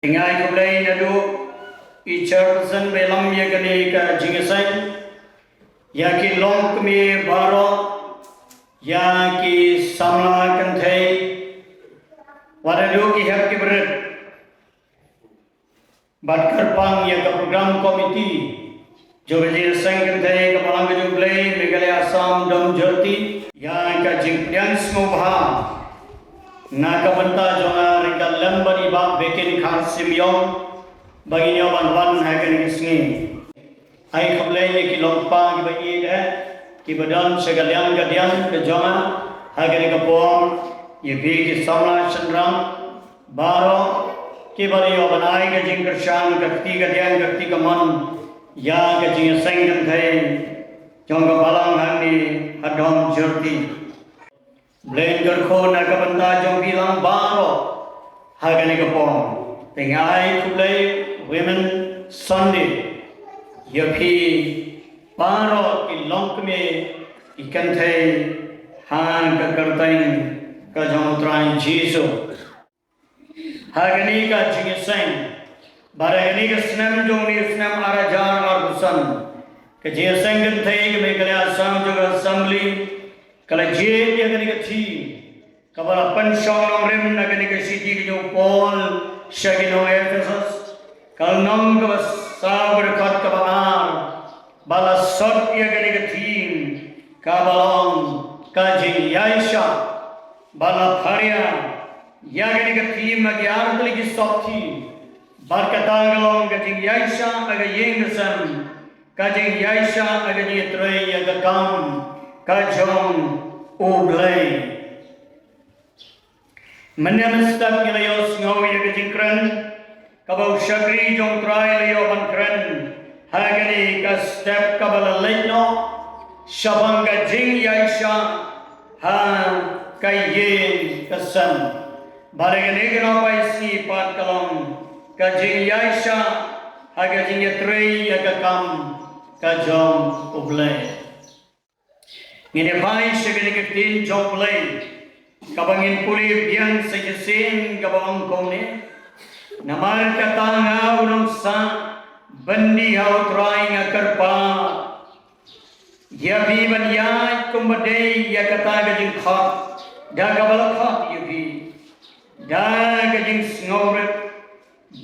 Ingai kulai nadu chairperson belam ye gani ka jingasan ya ki long kami baro ya ki samla kanthai wadadu ki hak ki berat badkar pang ya ka program komiti jo jingasan kanthai ka balang ka jublai Meghalaya Assam dam jati ya ka jingpian smubha na ka banta jonga ringka lambani ba bekin khan simyong baginya ban hagen isngi ai khablai ye ki lompa ki bagi de ki badan segalian gadian ke jonga hagen ka pom ye bi ki samla chandram baro ki bari yo banai ke jing kersang gakti gadian gakti kaman ya ke jing senggan thai jonga balang hani hadom jurti Blender ko na kabanta jong bilang baro hagani kapong tengai kulai women Sunday yapi baro ki longkme ikan thai han ka kartain ka jong train jiso hagani ka jingiseng baragani ka snam jong ni snam arajar ar busan ka jingiseng kan thai ka Meghalaya Assam Jog Assembly kalau je dia kena keci, kalau pensiun orang nak kena keci di jo pol, syagino Efesus, kalau nong ke sabar kat ke bahar, balas sot dia kena keci, kabalong kajing Yaisha, balas Faria, dia kena keci magi arut lagi soti, barkatanggalong kajing Yaisha agak yengesam, kajing Yaisha agak dia terai agak kam. Kajong oblay menyamstak ilayos ngawi kejingkran kabau syagri jong trai layo bankran hagani ka step kabala laino syabang kajing Yaisha ha kayen kesan baragani gana si pat kalong kajing Yaisha hagajing yatri yagakam kajong oblay Ngine pai segala ketin joblay kabangin puli biang sejesin kabang komne namar kata ngau nong sa bandi hau trai ngakarpa ya bi ban ya kumbade ya kata gajing khat da kabal khat ya bi da gajing snore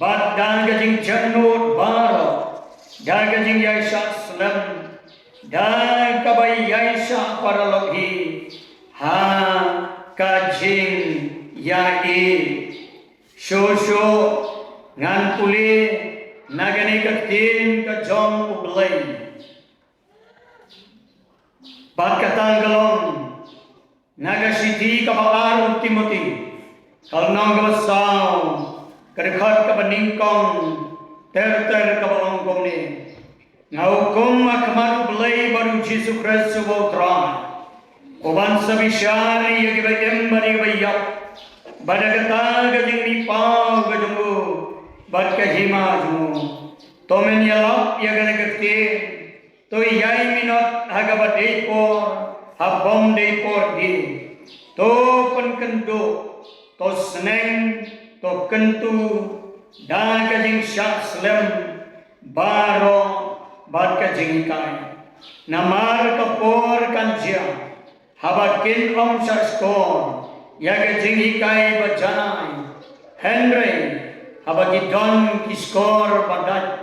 bad da gajing jannut baro da gajing Yaisha slam dan kabai Yaisha para logi ha kajing yai shosho ngan puli nagani katin ka jong ublay bakatanggalong nagasiti ka baar Timothy kalnang kabasaw kadekhat ka baningkong ter ka balongkong ni Ngaukum akmaru belai baru Yesus Kristus bautra. Oban sabishari yagi bayam bari bayap. Badagata gajing nipau gajungu. Bad kahima jungu. Tomen yalap yagane gakti. To yai minot hagabat deipor. Habom deipor di. To penkendo. To seneng. To kentu. Da gajing syak slem. Baro. Barka jingkai namar kapor kanjia habakin om saskor yaga jingkai bajanai Henry habagi don kiskor badat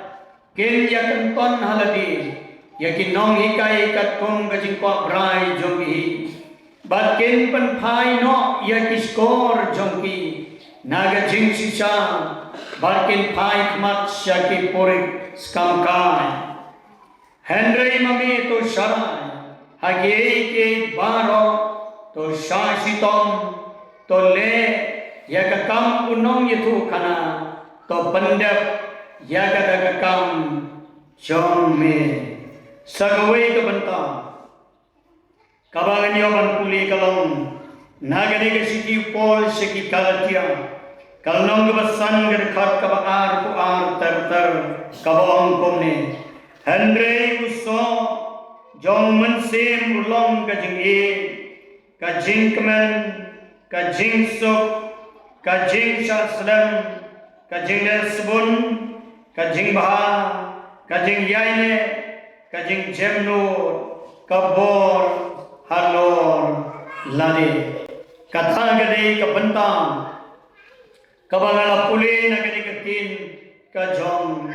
kin yakan ton haladi yakin nong hikai kat kum gajingkwa brai jongi batkin pen phai no yakiskor jongi naga jing sisa barkin phai kmat syaki porik skamkai Henry mami to sharai hagi ke baro to shashitom to le yaga kam unong yitu kana to pandap yaga daga kam jong me sagawe ke banta kabangan yo ban puli kalong nagani ke siki pol siki kalatia kalnong ke basan ke khat ka baar ku ar ter kabong komne Henry uso jong mensim ulong kajing kajing kemen kajing sok kajing syaslam kajing Lesbon, kajing Bah, kajing Yaine, kajing Jemnur, Kabor, Halor, Lade, Katha gade kabentang, kabangala puli na gade katin, kajong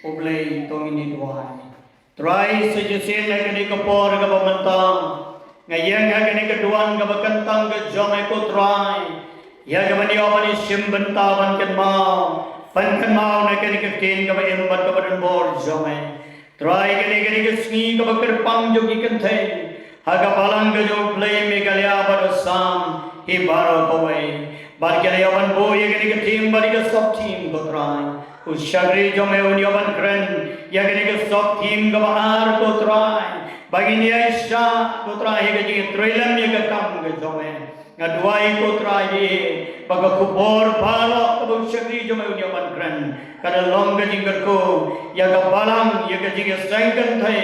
ublay tongini duway. Try sujusin na gade kapor kabamantang, ngayon nga gade kaduan kabakantang kajong ay ko try. Ya gamani awani simbantawan kan mau, pankan mau na gade katin kabayembat kabadan bor jome. Try gade kasni kabakerpang jogi kantay. Haga palang gajo play megalya barasam he baro kawai bar gale avan boy gani ka team bari ka sub team ko try us shagri jo me uni avan kren ya gani ka sub team ka bahar ko try bagini aisha ko try he gaji trailam ye ka kam ga jo me ngadwai ko try ye baga kubor balo ka bu shagri jo me uni avan kren kada long gaji ko ya ka balang ye gaji ka sangkan thai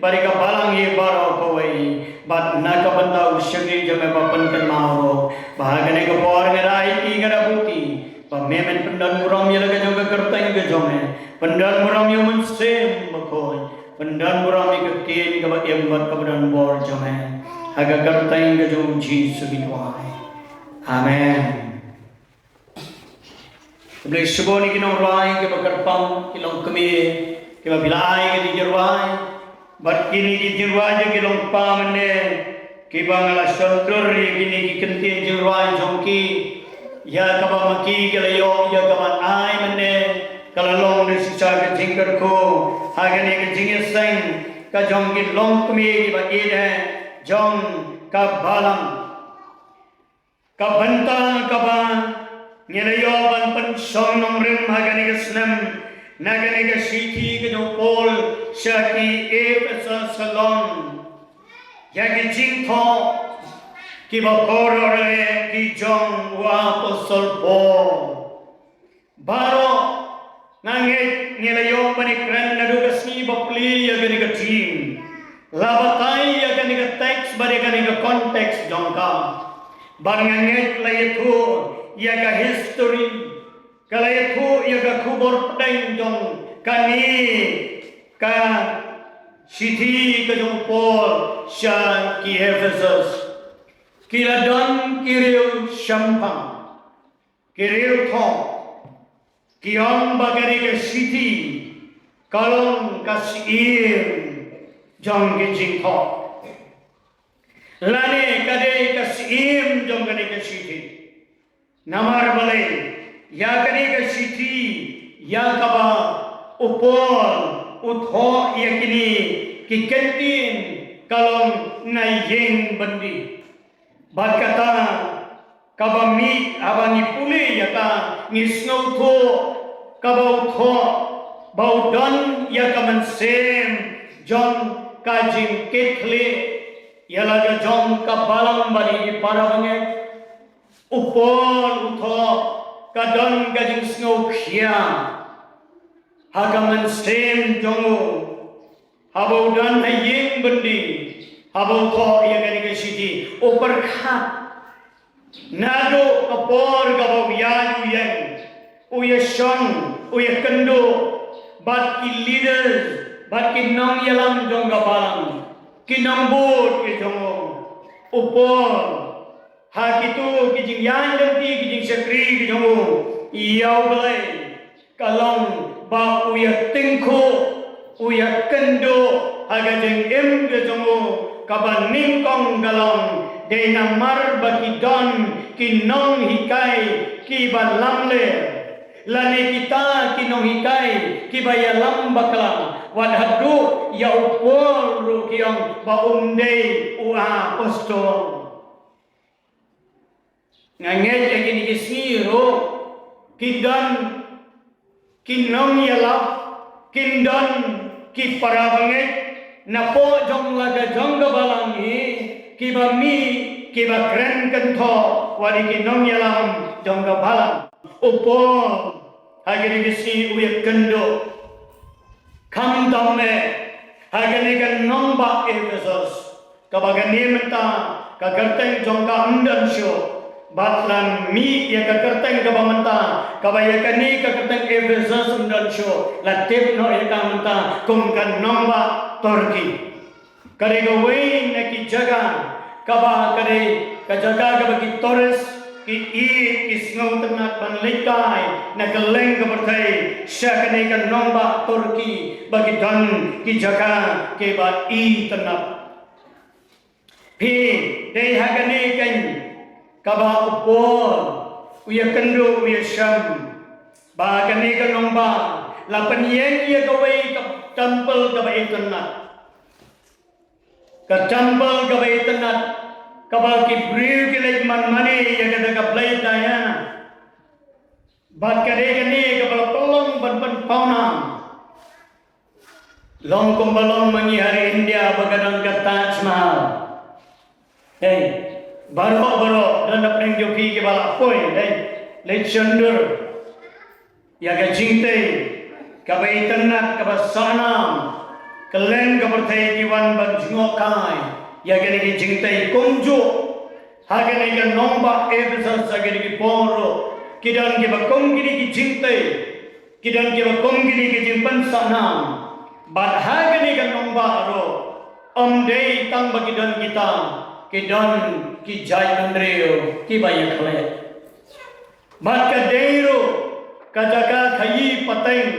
bari ka balang ye baro kawai bat na ka banda usyagi jame bapan kan mau bahagane ka por ngerai ki ngara buti pa memen pendan muram ye laga joga kertain ga jome pendan muram ye mun sem makoi pendan muram ye ka tin ka ba em bat ka badan bor jome haga kertain ga jom ji subitwai amen Blai shiboni ki no rai ke bakarpam ki long kami ke ba bilai ke di jerwai bat kini ki jirwa je ki long pamne ki bangala sholtur kini ki kenti jirwa jongki ya kaba maki ke layo ya kaba ai mane kala long ne sisa ke jingkar ko hagane ke jinge sang ka jongki long kumi ki ba ide jong ka balam ka banta ka ba nyelayo ban pan song nong rim hagane ke snam nagane ka shiti ke jo pol shaki epesa salon yagi jingtho ki ba korore ki jong wa posol po baro nange nyelayo bani kran nadu kasni bapli yagane ka team labatai yagane ka text bari yagane ka context jongka bangange layethu yaga history kalau itu ia ka kubur pedang jong kani ka siti ka jong pol sha ki Ephesus kila don kiriu shampang kiriu thong kiong bagari ka siti kalong ka siir jong ki jing thong lane kade ka siim jong kade ka siti namar balai ya kani ka siti ya kaba upol utho ya kini ki kentin kalong na yeng bandi bat kata kaba mi abani puli ya ta ni snow tho kaba utho bau don ya kaman sem john kajing kethle ya laga john ka balang bari para bange upol utho kadon gajing snow kia hagaman sem jongo habau dan hayeng bendi habau ko ya gani ke siti upar khat nado kapor gabau yaju yang uya shon uya kendo bat ki leaders bat ki nong yalam jong gabalang ki nong bot ki jongo upor ha kitu kijing yang ganti kijing sakri kijongo iau belai kalong ba uya tingko uya kendo haga jeng em kijongo kaban ningkong galong de namar baki don ki nong hikai ki ban lamle lane kita ki nong hikai ki baya lam bakla wadhadu ya upol ru kiong ba umdei ua postol nganget lagi ni kisiro kidan kinong yala kindan ki parabanget napo jong laga jong gabalangi kibami kiba kren kentho wadi kinong yalam jong gabalang upo hagini kisi uyek kendo kam dame hagini kan nomba Ephesus kabagani menta kagarteng jong ka undan syo batlan mi ya ka kerteng ka bamanta ka ya kani ka kerteng Efesus undan show la tip no ya ka manta kum kan nomba Turki kare go wain na ki jaga ka ba kare ka jaga ka bagi Torres ki isngau tenat panlikai na keleng ka bertai syakane ka nomba Turki bagi dan ki jaga ke ba tenat pi dei hagane kan kaba upor uya kendo uya syam ba kani ka nomba la panyen ya gawai ka temple ka ba itanat ka temple ka ba itanat ka ba ki briu ki lek man mani ya ka ka play daya ba kare kani ka ba pelong ban pauna long kumbalong mangi hari India bagadang ka Taj Mahal hey Baro dan apeng joki ke bala poin le chandur ya ga jingte ka bai tanat ka basanam keleng ka berthai kiwan ban jungokai ya ga ni jingte kumju ha ga ni ga nomba Efesus sa ga ni poro kidan ke bakom gini ki jingte kidan ke bakom gini ki jimpan sanam bad ha ga ni ga nomba ro dei tang bagi dan kita kidan ki jai mandreo ki bayak le mat ka deiro ka jaga khayi pateng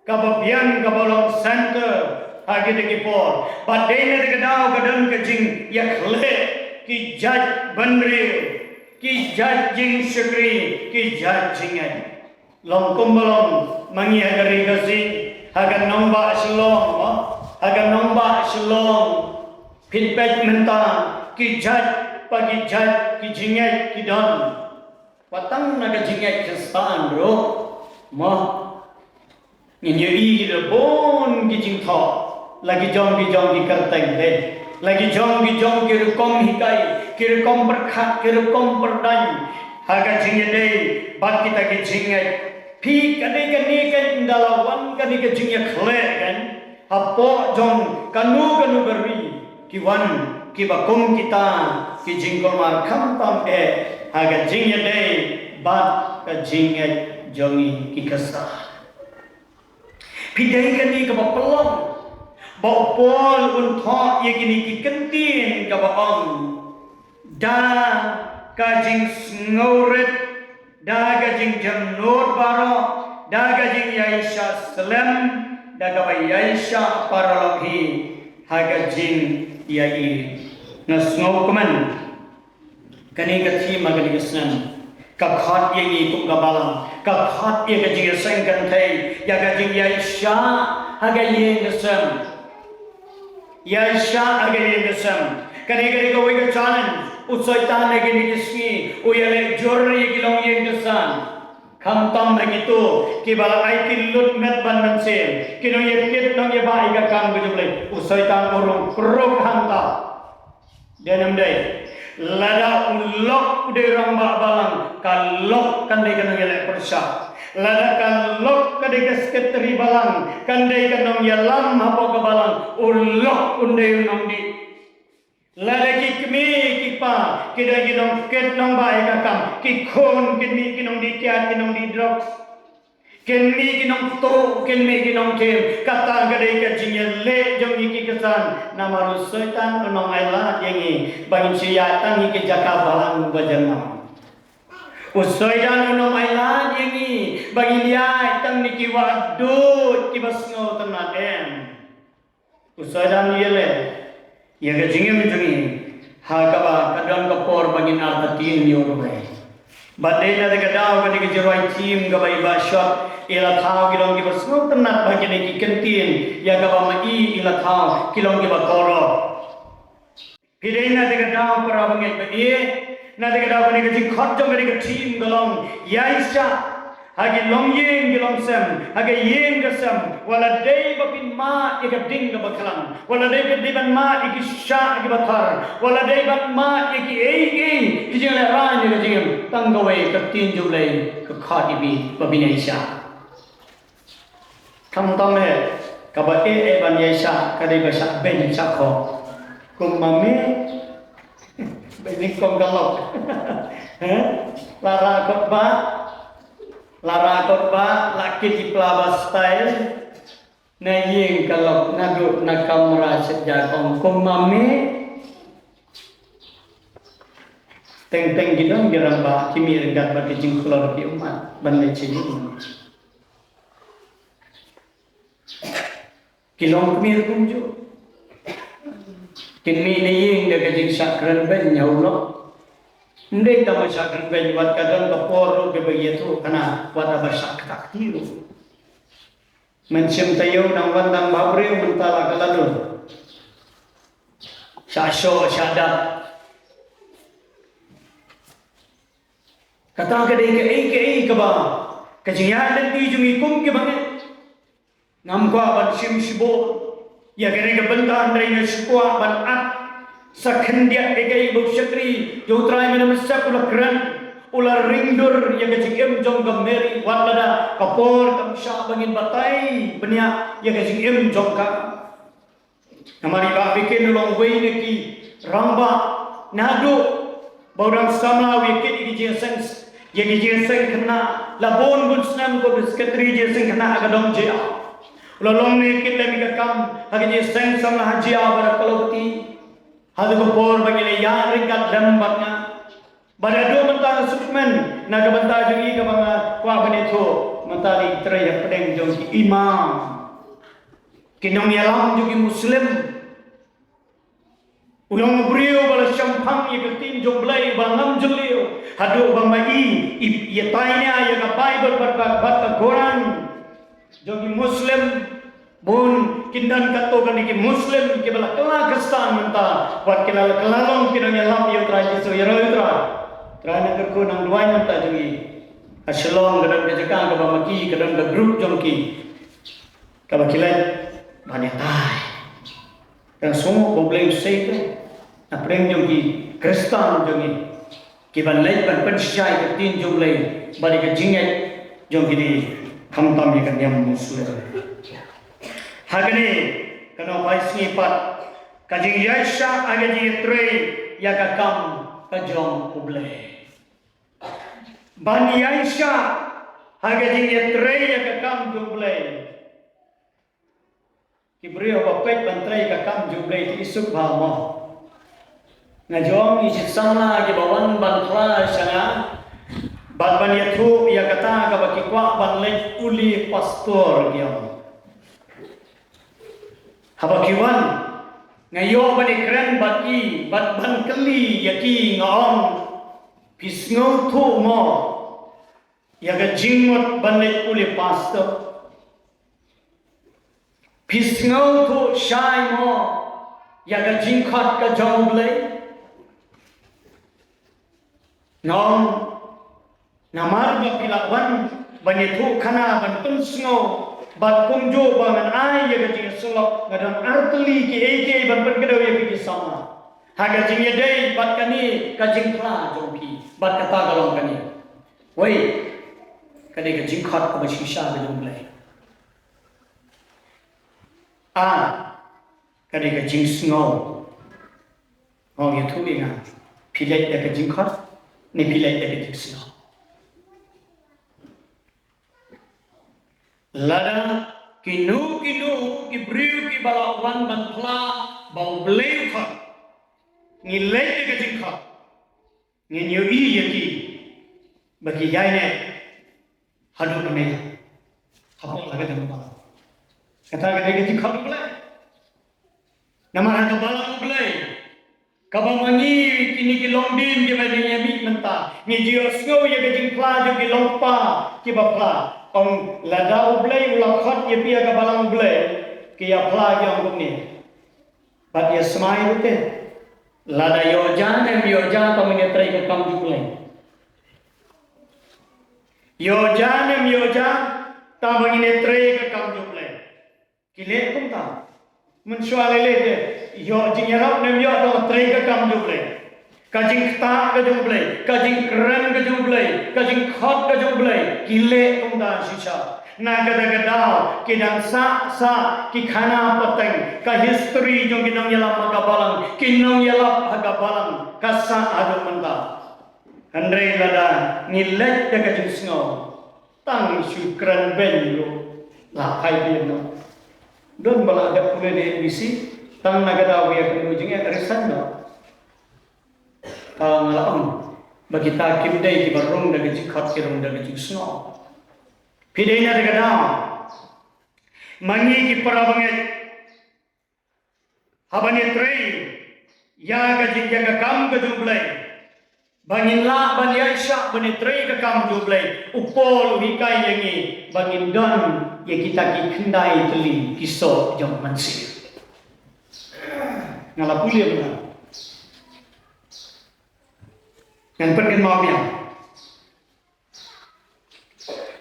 ka babian ka bolong center agi de ki por but deine de gadao gadan ka jing yak le ki jai mandreo ki jai jing shukri ki jai jingai long kumbalong mangi agari kasi hagan nomba shalom feedback menta ki jat pagi jat ki jingat ki dan patang naga jingat kestaan bro mah nyeri ki bon ki jing tho lagi jong ki kerteng de lagi jong ki rekom hikai ki rekom berkhat ki rekom perdan haga jingat de bat kita ki jingat pi kani kan dalawan kani ki jingat khle kan apo jong kanu beri ki wan ki bakum kita ki jingkol mar kham tam haga jingye dei bat ka jingye jongi ki kasa pidai kani ka bapelong ba pol un tho ye kini ki kentin ka ba ong da ka jing sngoret da ka jing jamnot baro da ka jing yaisha salam da ka yaisha paralabhi haga jing yai nasngau kuman kani kathi magani kesnan ka khat ye ku gabalang ka khat ye ga jing sang kan thai ya ga jing yaisha haga ye ngesam yaisha haga ye ngesam kani ko we ga challenge usaitan ne ge ni kiski uyale jorri gilong ye ngesan kham tam begitu ki bala ai tilut met ban mense kino ye kit nong ye bai ga kam gujule usaitan urung krok hanta denam dai lada ulok de ramba balang kalok kandai kanong ye lek persya lada kalok kadai kesketri balang kandai kanong ye lam hapo ka balang ulok undai nong di lada ki kmi ki pa kidai kinong ket nong bai ka kam ki khon kini kinong di kiat kinong di drop kenmi kinong to kenmi kinong tem kata gadai ka jingye le jong iki kesan nama rusaitan onong aila yengi bangin siya tangi ke jaka balang bajanam usaitan onong aila yengi bangin ya tang niki wadu kibasno tanaden usaitan yele ya ga jingye jungi ha kaba kadang kapor bangin artatin yoroi badai na daga daw kani ke jeroi tim ga bai ba shot ila thau kilong ki basno tanat bagi ni ki kentin ya ga ba mai ila thau kilong ki ba koro pidai na daga daw para bangai ba na daga daw kani ke jing khot jong kani ke tim galong yaisha hagi long yeng gilong sem hagi yeng gasem wala dei bapin ma iga ding ga bakalang wala dei ban ma iki sha igi bathar wala dei ban ma iki ei ki jing le ran ni jing tang ga wei ka tin ju le ka kha bi babin aisha kam tam he ka ba e ban aisha ka dei ba sha ben sha kho kum mame Ini kong galok. Lara khotbah laki di pelabas style. Na yeng galok nadu na kamera sejak kong mame. Teng gidong geramba kimi regat bagi jingklor ki umat bandai cini. Kilong kimi kunju. Kimi ni yeng dia kajing sakran ben nyaulo. Ndai ta sakran ben wat kadang kapor ke begitu kana wat abasak tak tiru. Mencium tayo nang wandang babre mentala kaladun. Sasyo syadap. Kata ke ba kajian dan di jungi kum ke banget ngam kwa ban sim sibo ya kene ke bentan dari ngasukwa ban at sakhendia ke ibu syakri jotrai mana masak ulah keran ulah ringdur ya kajing jong gameri watlada kapor kam sya bangin batai benia ya kajing jong ka namari ba bikin long way neki ramba nadu baurang sama wikin iki sense yang jeseng kena labon bun senam ko biskatri jeseng kena agadong jia ulalong ne kit lami kakam agi jeseng samla haji abara kaloti hadu ko por bagile ya ringkat lembatnya badado mentang sukmen naga banta jungi ka banga kwa bane tho mentari traya pedeng jong imam kinong yalam jugi muslim ulang beriau bala syampang ye ketin jomblai bangam julio hadu bamai ye taina ye ka bible bat Quran jogi muslim bun kindan kato kan ki muslim ke bala kala kestan menta wat kelala kelalong kinang yalam ye traji so ye roitra trana kerko nang duai menta jogi aslong gadang ke jekang ka bamaki gadang ka group jongki ka bakilat banetai dan semua problem saya apreng jogi Kristen jogi kiban lay ban pensyai ke tin jumlai bari ke jingai jogi di kamtam ye kan yang muslim hagani kana paisni pat kajing yasha agaji tre ya ka kam kajong uble ban yasha agaji tre ya ka kam jumlai kibrio bapet bantrai ka kam jumlai ti isuk bama ngajong isit sana ke bawan bantla sana ban ban yathu ya kata ka baki kwa ban le uli pastor dia habakiwan ngayo ban ikran baki bat ban keli yaki ngom pisngau thu mo ya ga jingmot ban le uli pastor pisngau thu shai mo ya ga jingkhat ka jongle ngom namar ba pilawan banitu kana ban pensngo bat kumjo bangan ai ya gajing sulok ngadam artli ki eke ban pergedaw ya ki sama haga jing ya dei bat kani kajing kla jongki bat kata galong kani woi kade gajing khat ka bashisha ga jonglai kade gajing sngo ya thu inga pilai ya gajing khat ni pilai dari Krishna. Lada kinu kibriu ki balawan bantla bau bleu kha ni lei ke jingkha ni nyu i yaki bagi yaine hadu bane hapon laga dem bala kata ke jingkha blai namara ka bala blai kabamangi kini ki longdim ke bani yami menta ni jiosgo ye gajing kla jo ki longpa ki bapla om lada ublai ulakhat ye pia ka balang ublai ki ya pla ki om ni bat ye smai rute lada yojan to mene trai ka kam juklai yojan ta mene trai ka kam juklai ki le kum ta mensual le yo jing yarap nem yo to trai ka kam juble kajing ta ka juble kajing kran ka juble kajing khot ka juble kile tum da shisha na gada-gada kidang sa ki khana pateng ka history jong kinong yalam magabalang kinong yalap hagabalang kasa adu manda andre lada ngilek daga jingsngo tang syukran benlo la pai bino don bala ada pule de bisi tang nagada wiya kenu jinge arisan no ngalaon bagi takim dai ki barung daga jikhat ki rong daga jingsno pidena daga da mangi ki parabanget habane trei ya ga jingga ga kam ga jublai bangin la ban yaisha bani trei ga kam jublai upol hikai yangi bangin don ya kita ki kendai teli kiso jong mansir ngala puli benar yang pergi mau yang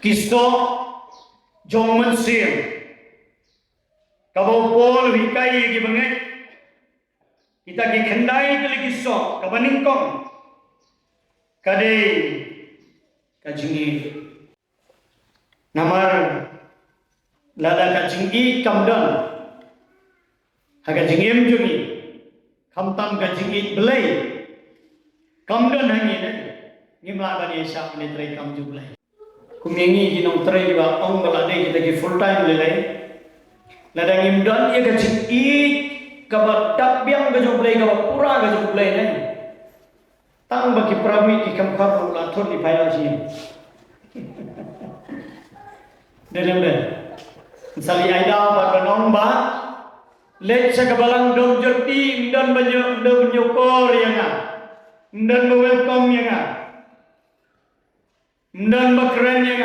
kiso jong mansir kabo pol hikai gi banget kita ki kendai teli kiso kabaningkong kade kajingi namar lada kajingi kamdan haga jingim jungi kamtam kajingi belai kamdan hangi ne ngimla bani syak ne trai kam ju belai kumengi ginong trai ba ong balade kita ki full time lelai lada ngimdan ye kajingi kabat tabyang ga ju belai ga pura ga ju belai ne tang bagi prami ki kam khar la thon ni phai ji dalam dan sali aida ba nong ba let sa kabalang dom jerti dan menyokor yang dan welcome yang dan bakran yang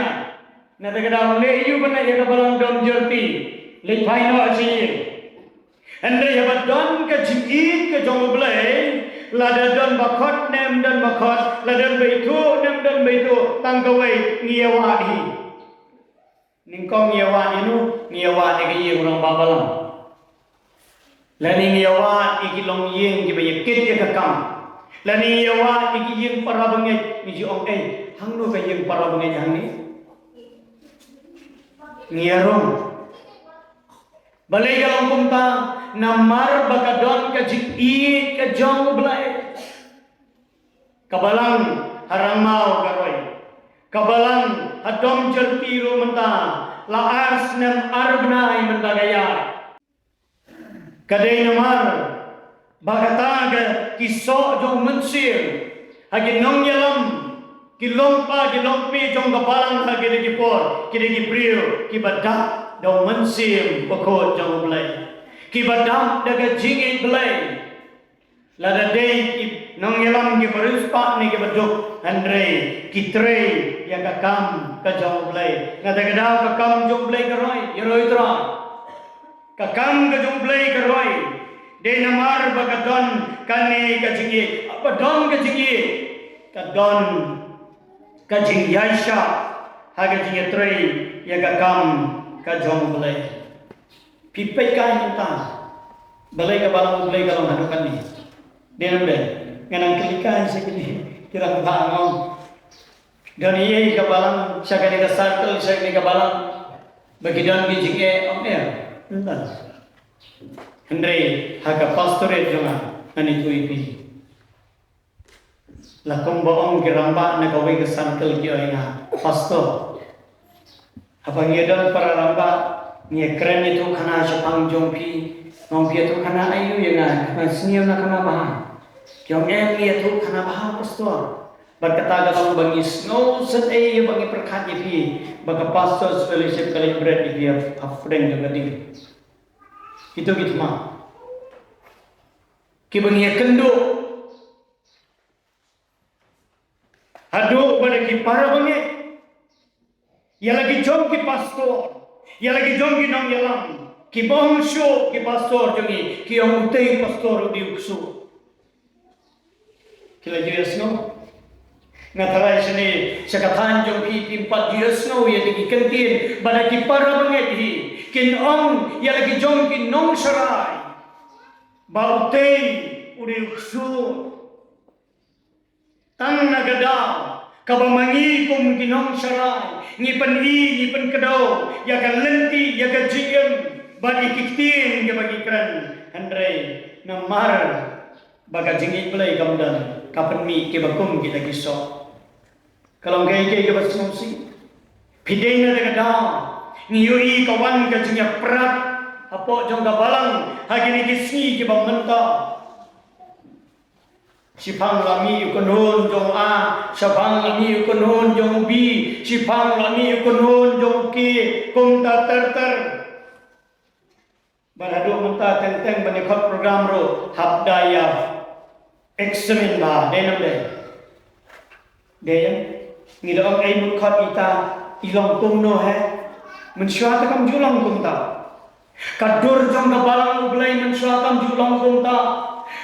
na daga daw le yu bana ya kabalang dom jerti let phai no asi ande ya badon ka jingit ka jong blai lada don bakot nem dan bakot lada beitu nem dan beitu tangkawai ngiyawadi ningkong ngiyawadi nu ngiyawadi ke ye urang babalang lani ngiyawadi ki long yeng ki bayakit ya kakam lani ngiyawadi ki yeng parabangai ni ji ong hang nu ka yeng parabangai hang ni ngiyarong balai galang kumta namar bakadon ka jikit ka jong belai kabalang haramau karoi kabalang hadom jertiru menta laas nem arbnai menta gaya kadai namar bakata ga kiso jong mensir hagi nong yalam kilompa kilompi jong kabalang hagi de kipor kide kipriu kibadak dong mensir pokok jong belai kibadam daga jingit belai lada dei ki nong yelam ki beruspa ni ki beduk andre kitre ya kakam ka jong belai ngada gada kakam jong belai karoi yeroi tra kakam ka jong belai karoi de namar bagadon kane ka jingit apa don ka jingit ka don ka jing yaisha haga jingit tre ya kakam ka jong belai pipai kai kita balai ka balang balai ka long hadukan ni denam de nganang kelikan sekali kira bangong dan iye ka balang sakali ka circle sakali ka balang bagi dan bi jike omer entar andre haka pastorate jonga ani tu ipi la kombo kiramba na kawai ka circle ki oinga pastor apa ngedan para ramba ni keren itu kana sapang jongpi ngompi itu kana ayu yang senyum nak kana bah jong em ni itu kana bah pastor berkata kalau bangi snow set bangi perkat ye baka pastor fellowship kali bread dia afren juga ding itu gitu mah ki bangi kendo hadu pada ki para bangi ya lagi jong ki pastor ya lagi jong ki nong yalam ki bongso ki pastor jongi ki ang utay pastor di ukso kila years no ngataray sini sakatan jong ki 4 years no ya di kantin bada ki para banget hi kin ong ya lagi jong ki nong saray ba utay udi ukso tang nagada Kabamangi kum ginong syarai, ngipen ngipen kedau, ya kan lenti, ya kan jiem, bagi kitin, ya bagi keren, Andre, namar, baga jingi play kamdan, kapan mi ke bakum kita kisah. Kalau gaya ke basumsi, pidena dengan dah, ngiyui kawan ke jinya perat, apa jong balang, hagi ni kisni ke bamenta. Sipang lami ukonon jong A, sipang lami ukonon jong B, sipang lami ukonon jong K, kumta ter. Barado menta tenteng banikot program ro habdaya eksamen ba denam de. Deyan ngidong ay mukot ita ilong kumno he. Mensyuata kam julang kumta. Kadur jong balang ublay mensyuata julang kumta.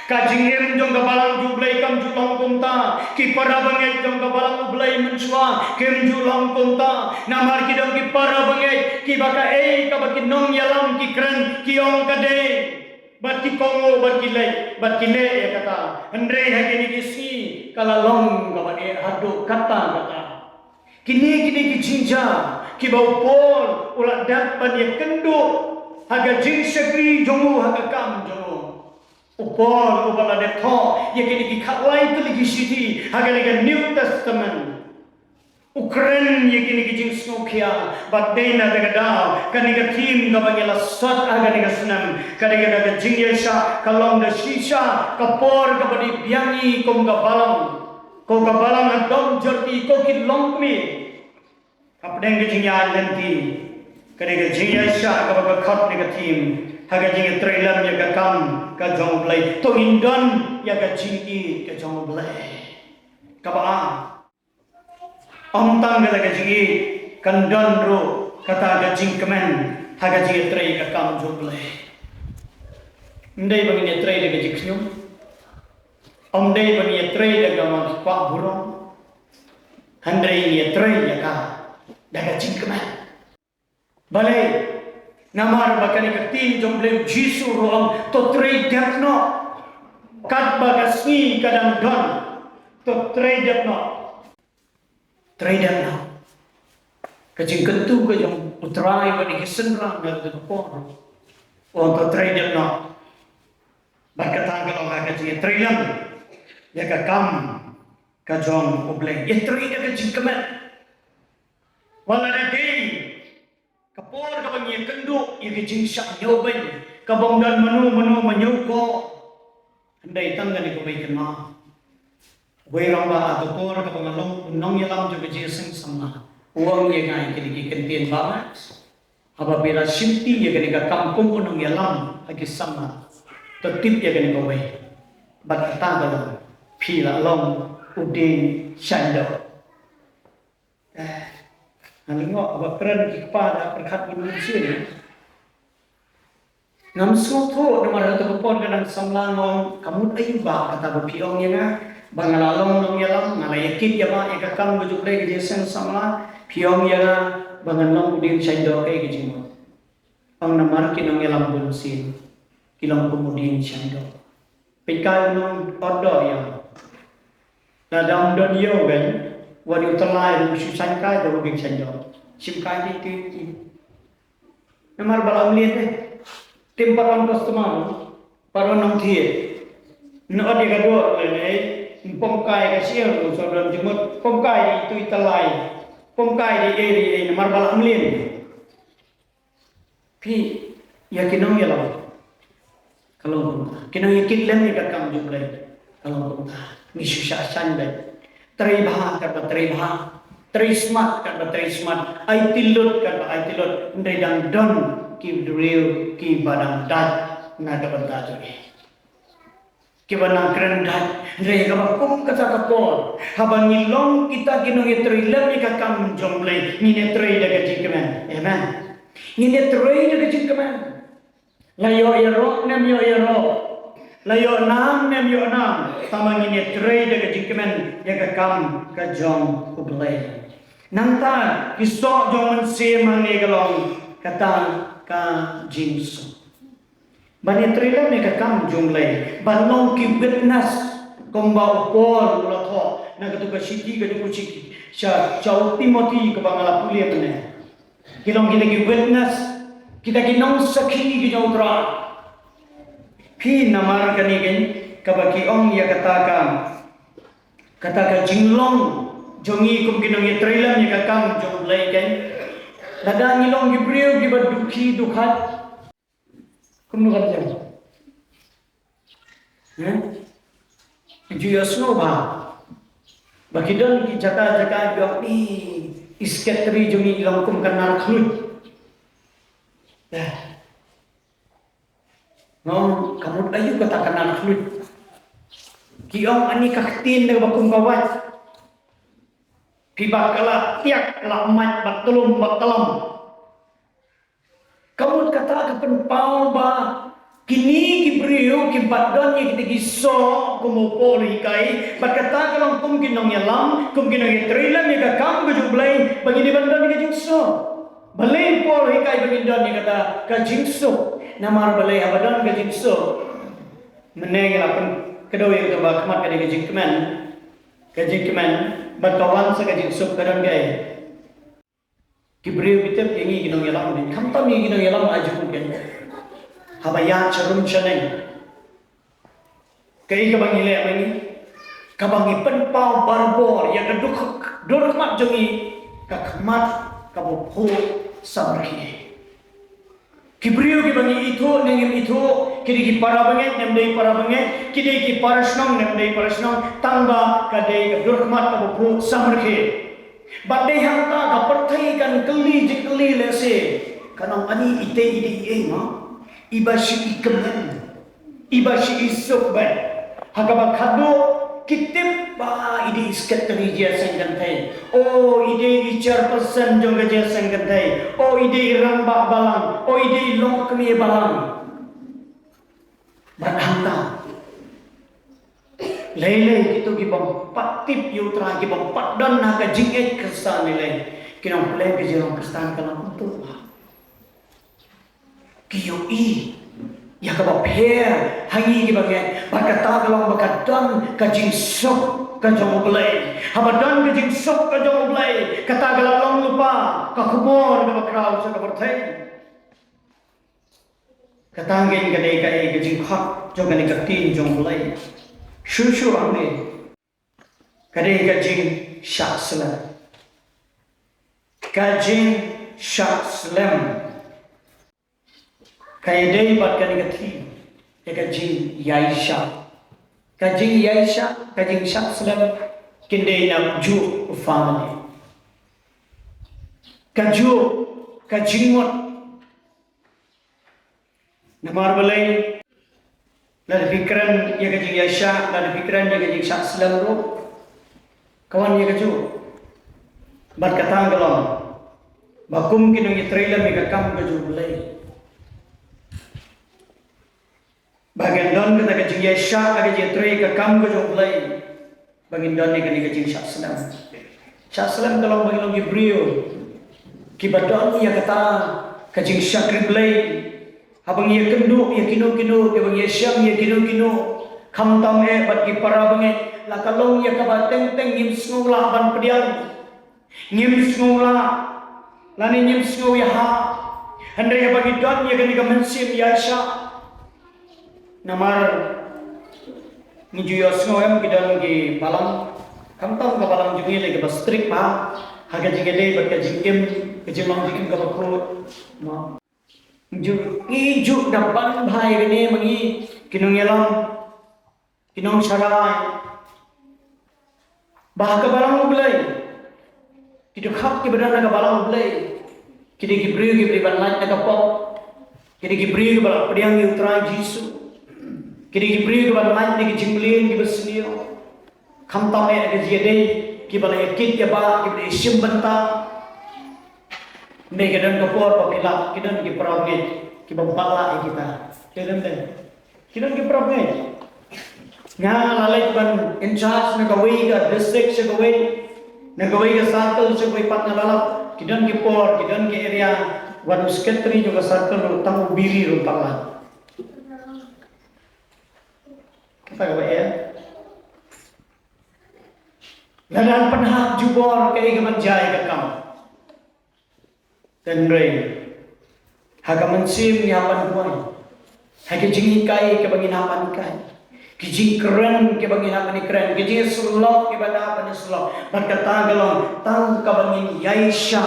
Kajingin jong gabalang jublay kam julang kumta, kipara bangay jong gabalang ublay menswa kem julang kumta, namar kidong kipara bangay kibaka kabaki nong yalam kikren kiong kade, bat kikongo bat kile ya kata, Andre hagini kisi kalalong kabane hado kata, kini kijinja kibau pol ulat dapat ya kendo, haga jing sekri jongu haga kam jongu. Upol ada tho ya kini khatlai tu lagi siti haga lega New Testament Ukraine ya kini kijing snokia batena daga dau kaniga tim ga bangela sat haga lega senam kaniga daga jing yesha kalong da shisha kapor ga badi biangi kom ga balang adom jerti ko kilong mi apdeng ga jing ya nanti kaniga jing yesha ga baga khat lega tim haga jing trailer ya ga kam ka jong blai to indon ya ga jing I ka jong blai ka ba om tang ga jing I kan don ro kata ga jing kemen haga jing trai ka kam jong blai ndai bangin trai ga jing knyum om dai bangin trai ga ma kwa burong handai ni trai ya ka daga jing kemen balai namar bakani katin jong bleu jisu roam to trade depno kat bagasni kadang don to trade depno kajing kentu ke jong utrai bani kisenrang ngal de por on to trade depno bakata kalau kajing trailam ya ka kam ka jong obleng ya trade ka jing kemen wala na day kapor kapag iya kendo iya kajing syak nyobay kabong dan menu menyuko handai tangga ni kubay kena way ramba atau por kapag along nong yalam juga jiseng sama uang iya ngai kini kentin banget apabila simti iya kini kampung unong yalam lagi sama tetip iya kini kubay bat tangga pila long udin syando Nalingok abak keren kepada perkat Indonesia ni. Ngam soto nomor satu kepon kadang samlangon kamu ayuba kata berpiong ya na bangalalong nong yalam ngalayakit ya ma ikakang bujuk lagi jesen samla piong ya na banganong udin syaido kay gijimot. Ang namar kinong yalam bunsin kilong kumudin syaido. Pikay nong odo ya. Nadam don yo kan. Wadi utelai rusi sangkai dah bagi sanjau. Simkai di Namar balam lihat tempat orang customer para nong thie. Nak ada kedua lagi pemkai kasih saudara jemut pemkai itu utelai pemkai di namar balam lihat. Pi yakinong ya lah. Kalau kinong yakin lem ni kakam jumlah. Kalau ni susah sandai. Teribah kata terismat kata terismat, ai tilut kata ai tilut, ndai dang don ki drill ki badang dat na dapat tajui. Ki badang keren dat, ndai ka kum kata kapor, habang ngilong kita kinong itrilam ni kakam jomble, ngine trei daga jikemen, amen. Ngine trei daga jikemen. Layo ya ro nem yo ya ro. Layo nam nem yo nam tamang ini trade daga jingkemen yaga kam ka jong ublay nanta kiso jong mense mangi galong kata ka jingso bani trade me ka kam jonglay balong ki witness komba upol ulah tho na katu ka siti ka du chiki sha chau Timothy ka bangala pulia mene kilong kita ki witness kita ki nong sakhi ki jautra phi namar kani gen ka baki ong ya kata ka jinglong jongi kum kinong ya trailer ni ka kam jong lai gen lada ngilong ki brio ki badukhi dukhat kum nu kan jang Juya snoba bagi don ki jaka biok ni isketri jungi ilang kum kanar khlut non kamu ayu kata kanar khlut kiong ani kaktin de bakum kawat piba kala tiak la mat batulum batalam kamu kata ka penpau ba kini kibriu ki badon ye kiti giso kumopo likai bakata kalong kum kinong yalam kum kinong yetrilam ye kakam gujublay bagi di bandon ye jingso balay po likai bagi don ye kata ka jingso namar balay abadon ka jingso meneng lapan kedo ye kata bakmat ka jingkeman bakawan sa ka jingso kadon gay kibriu bitep yengi kinong yalam ni kamtam ye kinong yalam aju ken habaya charum chaneng kai kabang ile mani kabang ipen pau barbor ya keduk dormat jongi kakmat kabopo samri kibriyo ki bangi itu nengim itu kidi ki para banget nemdei para banget kidi ki parasnong nemdei parasnong tangba kadei dormat kabopo samri badai hanta ka perthai kan keli jikeli lese kanang ani ite ide ma ibashi ikemen ibashi isokban hakaba khado kitip ba ide iskatri je sangantai o ide chairperson jonga je sangantai o ide ramba balang o ide lokmi balang badhanta lele gitu ki bang patip yutra ki bang paddan na ka jinget kersa nilai kinong play ke jong kristan kana untuk kiyo ya ka pher hangi ki bagen bakata kalong bakadon ka jingsok ka jong blay habadon ka jingsok ka jong blay kata galong lupa ka khumor ka bakraw sa ka berthai katangin ka dei ka jingkhak jong ka tin jong blay shushu ame kadei ka jing shakslam ka jing shakslam kaya day bat kani kathi kajing yaisha kajing shakslam kinde na ju family kajingot namar balai lada fikran ya kajing yaisha lada fikran ya kajing shakslam ro kawan ya kaju bat katang galon bakum kinong itrailam ya kakam kaju balai bagian don kita kecing yesha ada jetri ke kam ke jomblai bagian don ni kini kecing syaslam kalau bagi logi brio kibadon ya kata kecing syakriblai habang ya kendu ya kino ke bang yesham ya kino kam tam bagi para banget la kalong ya kabateng teng ngim snula ban pediang ngim snula lani ngim snu ya ha andre ya bagi don ya kini kemensim yasha namar ngijuyos ngoem kidan gi palang kamtam ka palang jungi lagi bastrik pa haga jingede berka jingkem kejemang jingkem ka bakut ma ju iju dapan bhai gene mangi kinong yelam kinong sarai bah ka balang ublai kidu khap ki badana ka balang ublai kidi gi bri ban laj ka pop kidi gi bri ba pediang gi utrai jisu kiri kibri ke ban laj ni jimlin ki besnio khamta me ke jede ki bala ekit ya ba ki isim banta me ke dan kopor papila ki dan ki pravget ki bambala kita kedan den ki dan ki pravget nga lalai ban in charge na gawai ga district se gawai ga circle se gawai pat na lalap ki dan ki por ki dan ki area wan secretary juga circle tamu biri ro pala apa ya Ladan penhak jubor ke kemanjai ke kam. Tenrei. Haga mensim nyapan kuai. Haga jingi kai ke bangin hapan kai. Kijing keren ke bangin hapan keren. Kijing sulok ke bangin hapan sulok. Berkata galon tang ke bangin Yaisha.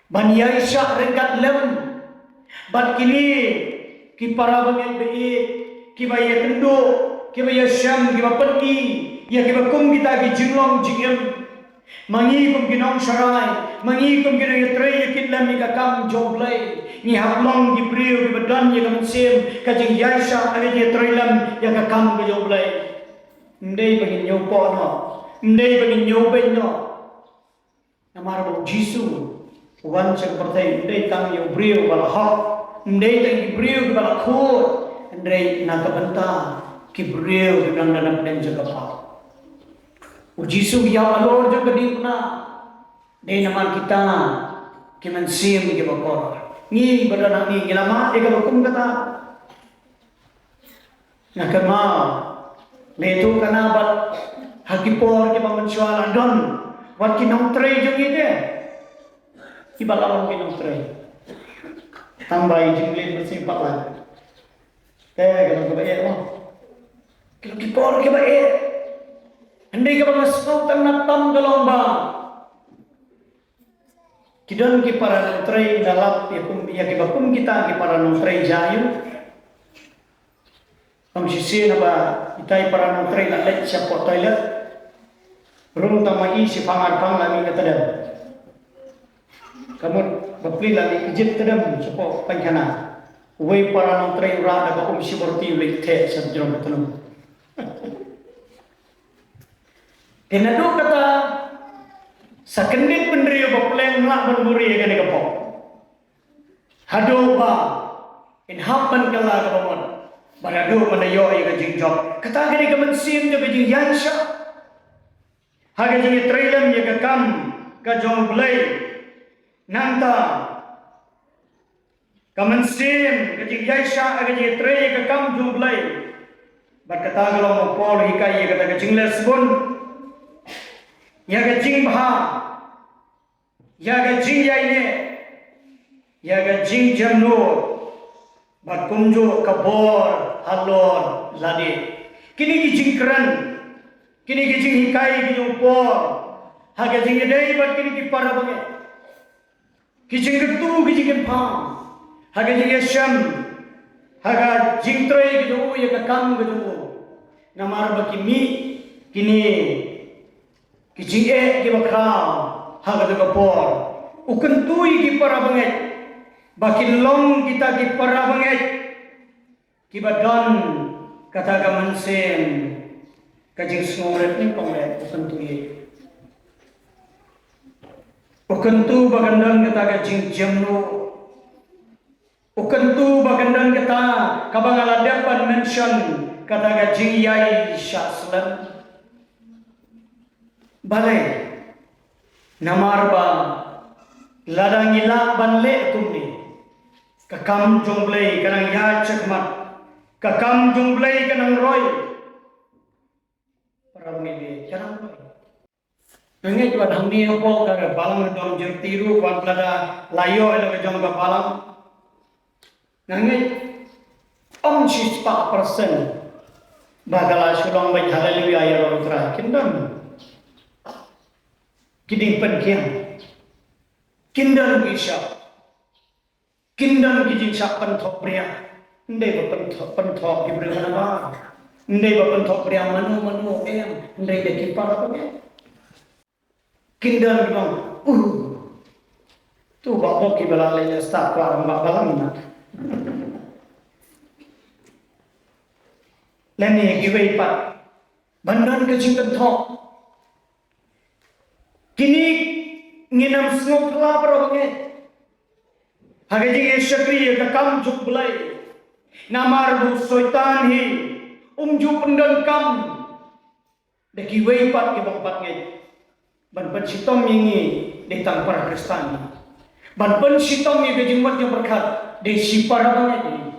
Ban Yaisha rekat lem. Bat kini ki para bangin bei ki baya tendo ki baya syam ki bapeti ya ki bakum kita ki jinglong jingem. Mangi kum ginong sarai, mangi kum ginong yatray yakit lam ni kakam joblay, ni haplong di priyo di badan ya kamansim, kajing Yaisha ada di yatray lam ya kakam ke joblay. Ndai bagin nyopo no, ndai bagin nyobay no. Namara bang Jisu, wan cak pertai ndai tang yo priyo balahok, ndai tang di priyo balakot, ndai nakabanta ki priyo di nandanam dan jagapal. Ujisu ya alor juga dipna dei naman kita kimansim ke bakor ni badana ni ngilama de ka bakum kata nakama letu kana bat hakipor ke pamansyal andon wat kinong tray jung ite ibalawang kinong tray tambay jinglin bersih paklan kalau ke bae mo kalau kipor ke bae andai ka bangasau tanah tam galomba kidon ki para nutray dalap ya ki bakum kita ki para nutray jayu pamsisi na ba itay para nutray na let sa po toilet rum tamai si pangar pang lami ka tadam kamot bapli lami kijit tadam sa po pangkana uway para nutray ra na bakum si borti ulit te sa jurong katanong Kenado kata sakendit pendiriyo bapleng lah menburi kan kapo. Hado ba in happen kala kapamon. Barado manayo ay kajing job. Kata gani kamansim jo kajing Yaisha. Haga jing trailam ya kakam kajong blay. Nanta kamansim kajing Yaisha aga jing tray kakam jong blay. Berkata kalau mau pol hikai ya kata kajing lesbon. Ya gajing bah, ya gajing yaine, ya gajing jamnur, bat kumjo kabor halor lade. Kini gijing keren, kini gijing hikai gijing por, ha gajing edai bat kini kipara bange. Gijing getu gijing empang, ha gajing yasham, ha gajing troy gijing ya kakam gijing. Namar bakimi kini kijing ki bakram haga de kapor ukentui ki para banget bakin long kita ki para banget ki badan kata kamansen kajing snoret ni panglet ukentu bagandan kata kajing jamnu ukentu bagandan kata kabangaladepan mention kata kajing yai syaslan balai namar ba ladang ila banle kumni kakam jongblay kanang ya cakmat kakam jongblay kanang roy para ngebe kanang roy nangit wat hamni opo ka balang dom jertiru wat lada layo ela ka jong ka balang nangit 4% bagala sulong bai haleluya ya rotra kindam Kiding penkian, kindan gisha, kindan kijing sak pentok pria, ndai pentok diberi mana, ndai pentok pria manu ndai deki para pakai, kindan bilang, tu bapak kibala lele start kelar mbak balang na, leni kiwei pat, bandan kijing pentok. Kini nginam sngop la probange hagaji syakri ka kam juk bulai namar bu soitan hi umju pendan kam deki wei pat ke bangpat nge ban pen sitom yingi de tang para kristani ban pen sitom ye gajing mat yang berkat de sipar bange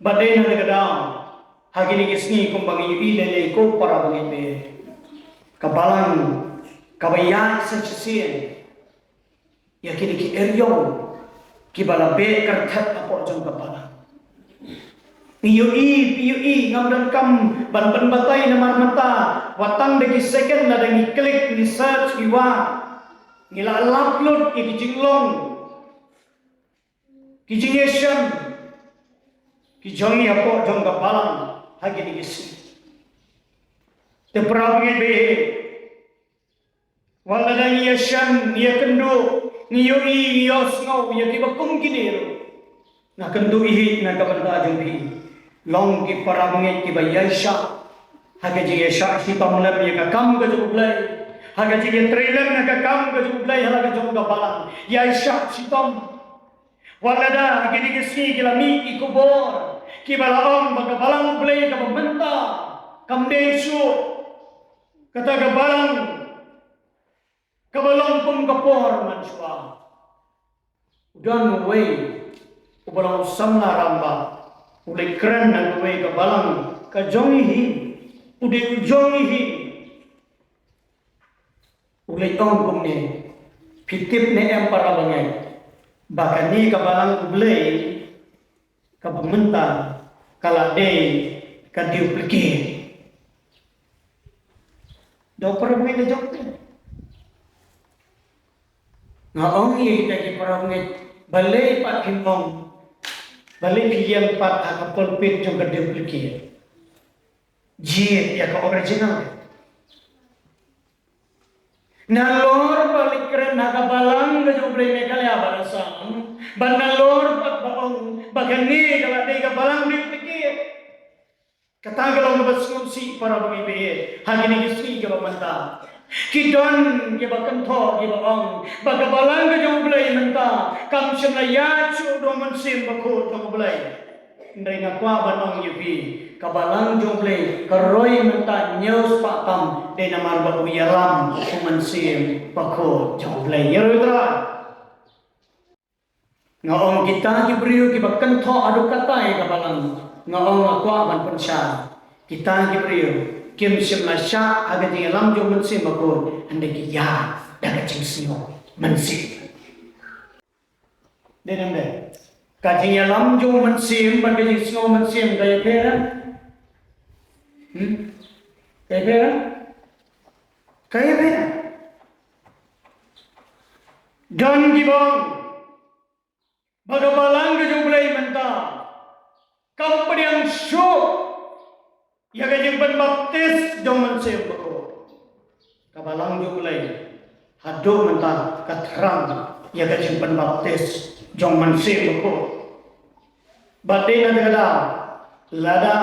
badai na gadam hagini kisni kumbangi ilele ko para bange be kabalang kabayan sa sisiyan ya kini ki eryong kibala be kertat apo jong kabalang PUE ngamdan kam ban batay na marmata watang degi second na degi klik ni search iwa ngila upload ikijinglong kijingeshan kijongi apo jong kabalang hagi ni gisi te prabnge be wala na yashan ya kendo niyoi niyos ngau ya kibakong kinero na kendo ihi na kabanda jong bi long ki parabnge ki bayasha haga ji yasha si pamlam ya kakam ga jublai haga ji trailer na kakam ga jublai haga jong ga balang yasha si pam walada gini gisi kilami ikubor ki balaong baga balang blai ka pamenta kamdesu kata ga balang kabalang pun kapor mansua udan way ubalang samna ramba ulai keren na way kabalang kajongihi udai ujongihi ulai tong ne pitip ne em para bangai bakani kabalang ublay kabamenta kalade kadiupliki do para bangai na jokte ngaong iya kita ki parang balay pat himpong balay kiyang pat akapol pit yung kaduplicate jit ya ka original na lor balik keren nakabalang ka yung play mekalya barasang ban na lor pat baong bagani kalate kabalang duplicate katagalang nabasngong si para bumibihe hangin isi ka pamanta kidon ke bakan tho ke baong bagabalang ke jong blai menta kam semaya chu do man sim bakho jong blai ndai na kwa banong yubi kabalang jong blai karoi menta news pa tam de namar ba uyalam man sim bakho jong blai yerudra ngaong kita ki brio ki bakan tho adu katai kabalang ngaong akwa ban pensya kita ki brio kim simasya aga di alam jo mensi makon anda ki ya daga cingsio mensi denambe kaji alam jo mensi ban ki cingsio mensi gaya pera kaya pera dan gibong bagabalang ke jo mulai menta kampung yang syuk ya kajing penbaptis jong mensem bako kabalang jong mulai hado mentah katerang ya kajing penbaptis jong mensem bako badai na lada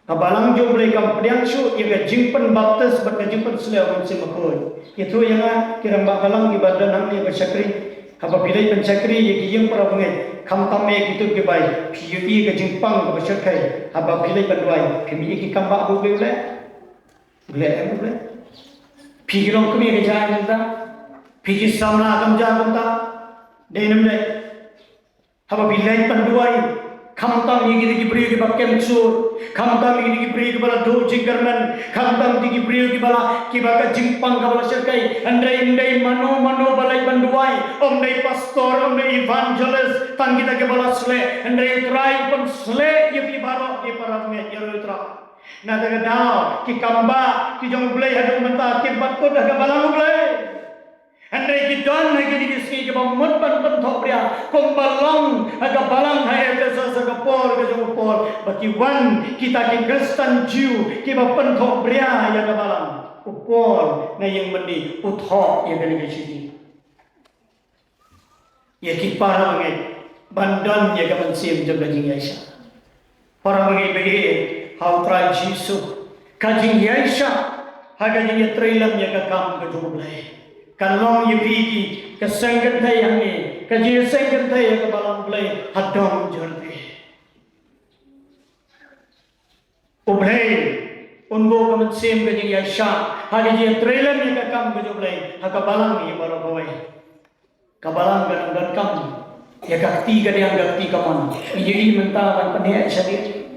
kabalang jong mulai kampediang su ya kajing penbaptis bat kajing penseleo mensem bako itu yang kirang bakalang ibadah nang ya bersakri haba pilai pensakri ya kiyang para pengen kamtam me gitu ke bai PUE ke jingpang ke bersakai haba pilai banduai kami iki kamba bu boleh boleh pigirong kami ke jalan ta pigi samla kam jalan ta denam le haba pilai banduai kamtam ye gitu beri ke bakken sur kamtam ye gitu beri ke bala do jinggarman kamtam ye beri ke bala ki baka jingpang ke bala sakai andai mano balai banduai om dai pastor om dai evangelist tan kita ke bala sle andai try pun sle ye pi baro ke para me yero tra na daga dao ki kamba ki jong blai hadu menta ki bat ko daga bala blai andai ki don na ki diski ke bamut ban thok dia kombalong aga balang hai esa sa por ke jong por baki wan kita ki Kristen Jew ki ba pen thok bria ya ga balang upor na yang mendi uthok ya ga ni sini ya ki para mengai bandon ya ga mensim jaga jing Aisyah para mengai be how try Jesus kajing Aisyah haga jing trailam ya ga kam ke jong blai kalong ye pigi kesengket thai hangi kaji sengket thai ke balang blai hadong jorde ublai unbo kamat sem kaji Aisyah hagi je trailer ni ka kam ke blai haka balang ni baro bawai kabalang dan kam ya kakti ka yang kakti kamon ni menta ban panhe syadid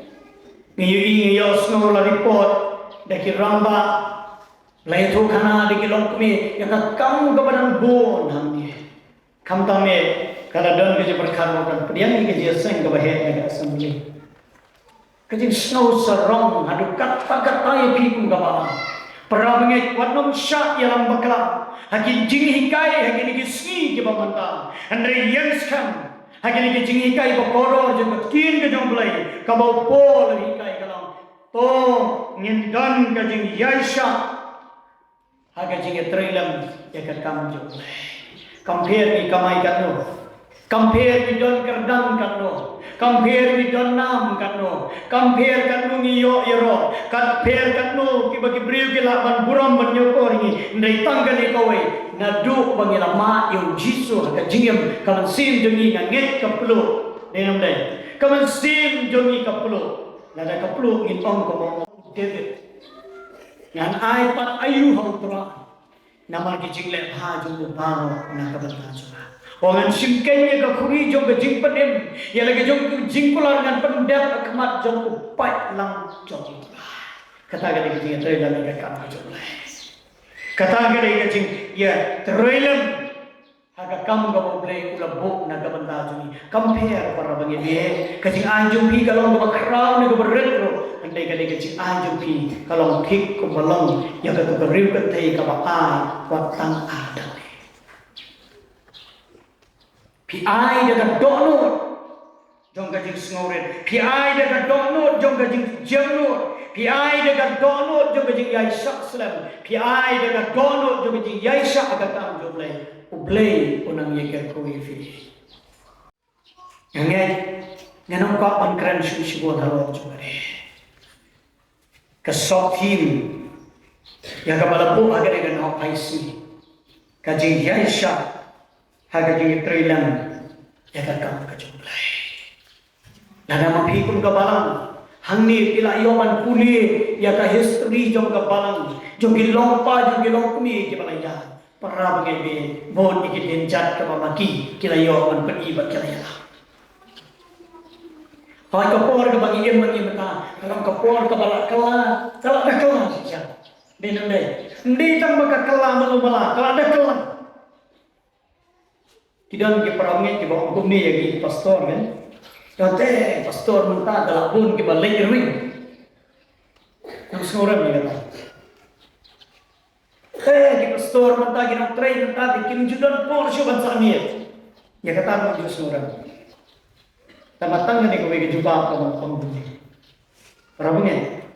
ni yos no la report daki ramba Lai tu kana di kilong kami yang kam kebadan bon hamni. Kam tame kada don ke berkharmo kan pediang ke je seng ke bahet ke assembly. Kajin snow sarong hadu kat pakat ai pi kum gaba. Perabnge watnom syak yalam bakla. Hakin jing hikai hakin ke sni ke bamanta. Andre yens kam hakin ke jing hikai bakoro je kin ke jong blai. Kabau pol hikai kalam. To ngindan ke jing yaisha Haga jinge trailam ya kam jo. Compare ni kamai katno. Compare ni don kerdam katno. Compare ni don nam katno. Compare katno ni yo iro. Compare katno ki bagi briu ki laban buram ban nyokor ni. Ndai tangga ni kowe. Nadu bagi lama yo jisu haga jingem kaman sim jongi nget kaplo. Denam dai. Kaman sim jongi kaplo. Nada kaplo ngin ong ko David. Yang ai pat ayu hau tura nama kijing le ha jung baro na kabanta jura orang simkenya ka khuri jong ka jing panem ya lagi jong jing kular ngan pendap kemat jong upai lang jong kata gade kijing trailer ka kam jong kata gade kijing ya trailer haga kam ga boleh kula bok na kabanta juni compare para bangi be kijing anjung pi kalau ga kraw na ga berretro andai kali kecil anjung pi kalau kik ko balong ya ka ko riu kan thei ka ba ai watang ada pi ai da ka dono jong ka jing sngoren pi ai da ka dono jong ka jing jemno pi ai da ka dono jong ka jing yai sak slam pi ai da ka dono jong ka jing yai sak ka tam jong lay ublay unang yeker ko ifi ngay nganong ka on kran shu shibo dalo jore kesok tim yang kabalapu agar dengan opaisi kajing yaisha haga jing trilan ya kakam kajumlai nada mapikun kabalang hangni pila yoman puli ya ka history jong kabalang jong gilompa jong gilongkumi ke balaya para bagebe bon ikitin jat ka mamaki kila yoman penibat kila ya Hai kapor ke bagi em bagi mata kalau kapor ke balak kala kalau ada kala saja denam deh ndi tang baka kala malu bala kalau ada kala kidan ke perangai ke bawah hukum ni yang pastor kan kata pastor mentah dalam pun ke balai ring yang seorang ni kata ke pastor mentah ke nak train mentah ke judan por syuban sami ya kata mau seorang tamatang ni ko wege juba ko pambuni rabunge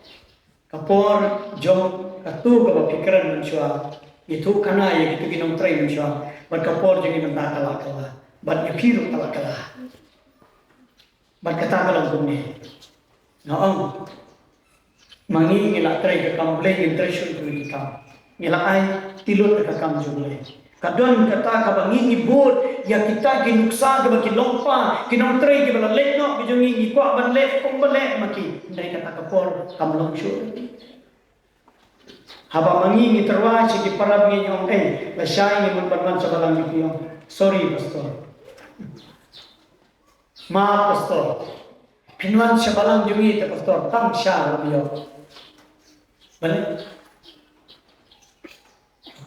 kapor jong katu ko pikiran manusia itu kana ya gitu ginong trai manusia bat kapor jadi menta kala bat yapiru kala bat kata kala kumne naong mangi ngila trai ke kamble intresul ko ikam ngila ai tilot ka kam jumle kadon kata ka bangi ibut ya kita ginuksa ke baki lompa kinong tray ke bala lekno ke jongi ikwa ban lek kong bale maki ndai kata kapor kamlong shu haba mangi ni terwa ci ki parab ngi nyong la syai ni mun ban sa balang ni sorry pastor maaf pastor pinwan sa balang jongi te pastor tang sya biyo bale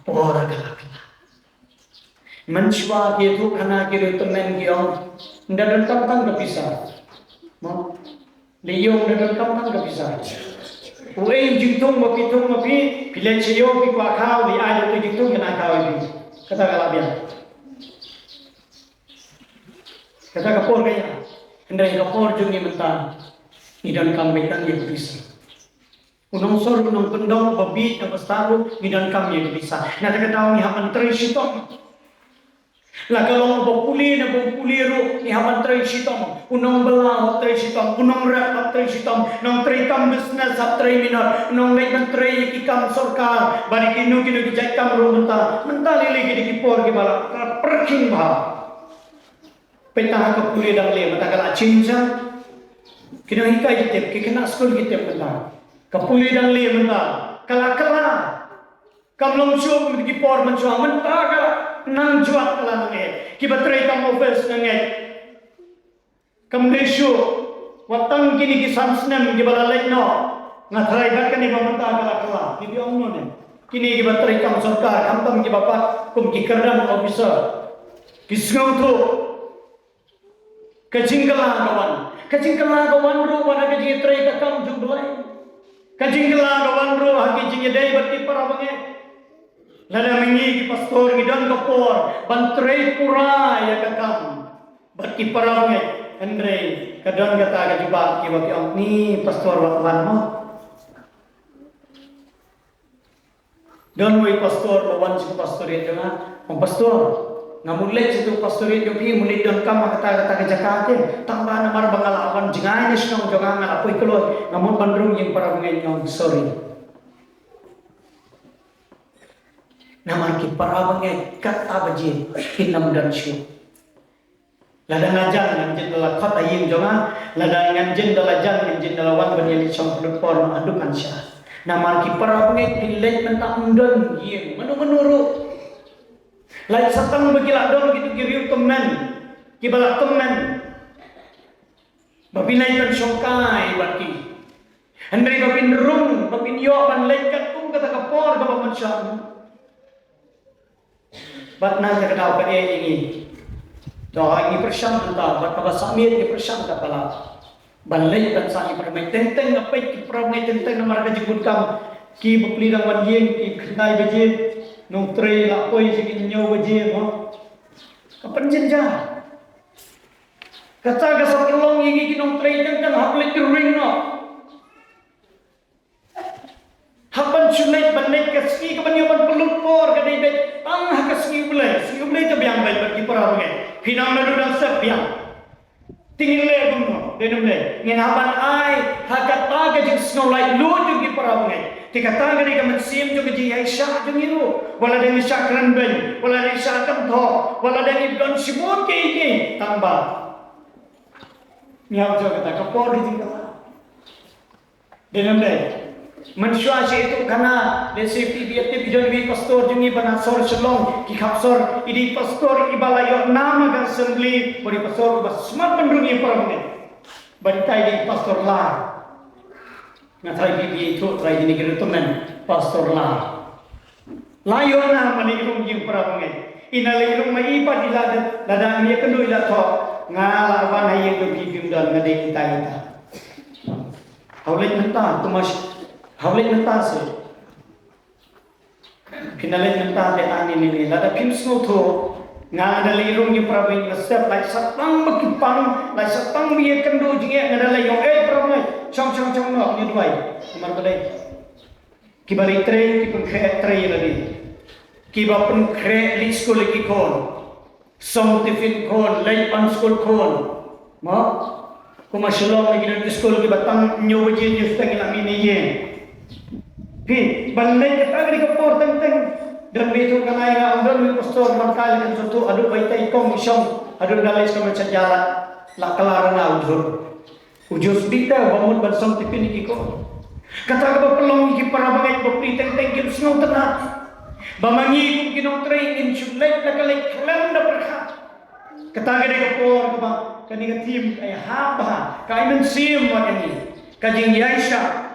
ora kala Mencuba itu karena kira temen giong, ndak datang ke pisah, mau liong ndak datang ke pisah. Uang jingtung mapi pilih ciyo pi kuakau li ada tu jingtung kena kau ini. Kata kalabian, kata kapor kaya, hendak kapor jungi mentah, idan kami kan dia pisah. Unang sor unang pendong babi apa staru idan kami dia pisah. Nanti ketahui ni hapan terisitong. La kalau bopuli ro ni haban trai sitong unong bela trai sitong unong rat trai sitong nong trai kam business trai minor nong lek trai ikam sarkar bari kinu kijai kam ro menta lele ki por ki bala perking bha petah ka puli dang le mata kala cinja kinu hikai kitep ki kena school kitep menta ka puli dang le menta kala kam long show ki por manchwa menta kala nang juat kala nange kibatray kam office nange kam lesyo watang kini ki samsnem ki balalay no ngathray bat kani pamanta kala ni biong no ne kini kita terikam sarkar kamtam kita bapak kum kikerdan officer kisngau tu kajingkelan kawan ru wana kaji terik kakam jumblai kajingkelan kawan ru haki jingnya day berti para banget lada mengi ki pastor gidan kapor bantrei pura ya kakam berti para banget Andre kadang kata kajibak ki baki ni pastor wakwan mo don we pastor lawan si pastor itu na pastor ngamulit situ pastor itu pi mulit don kam kata jakate tambah namar bangalawan jingai nisnong jangan apoi keluar namun bandrung yang para bengenyong sorry namar ki para bengeng kata baji kinam dan syu lada ngajan ngan dala kata yin jangan lada nganjen dala jan nganjen dala wan banyali song pon adukan sya namar ki para bengeng pilih mentak undon yin menurut lai satang bagila don gitu kiriu temen kibala temen babinai kan songkai baki Andri babin rum babin yo ban lekat tung kata kapor ka mansya bat na ka daw ka ini doa ini persam ta bat ka samit ni persam ka pala ban lekat sa ni permai tenteng apai ki permai tenteng namar ka jibut kam ki bupli wan yen ki khnai beje nung tre la koi sigi nyo baje mo kapan jenja kata ka sa kelong ingi kinong tre kan haplet ring no hapan sunai banek ka ski ka banyo ban pelut por ka debet ang ha ka ski ulai to biang bai bagi para nge pinang na dudang sep biang tingin le bumno denum le ngin haban ai ha ka ta ka jing snow light lu gi para nge Tikata gani ka mansim jo gaji Aisyah jo ngiru wala dani sakran ben wala dani sakam tho wala dani don sibut ke iki tambah nyau jo kata kapor di tinggal dengan dai manusia itu kana de safety biate bijon wi pastor jungi banasor selong ki khapsor idi pastor ibalayo nama ga assembly bori pastor basmat pendungi parame bantai di pastor la ngatai bibi itu trai ini kira teman pastor la layo na mani ilung yung para pengen inale ilung mai pa dilada lada ni kendu ila tho ngala wan hayi ko bibi dan ngade kita haulet menta tumas haulet menta se kinale menta de ani ni lada pimsno tho ngada lirung yung para pengen step like satang makipang like satang biye kendu jinge ngada le yung para pengen chong no ni duai mar badai ki bari tre ki pun khe tre lagi ki ba pun khe li school ki kon som tifin kon lai pan school kon ma kuma shalom lagi di school ki batang nyu baji ni stang la mini ye pi balai kata ni ko por teng dan betu kanai ga andon ni pastor man kali kan sutu adu baitai kong isong adu dalai sama jala la kelarana ujur dita bangun bansong tipin iki ko kata ka pelong iki para bangai bopri teng kin snow tenat bamangi kum kinong train in shulek la kalek klam da perkha kata ga de por ka ba kani ga tim ay haba kai men sim wa kani kajing yaisha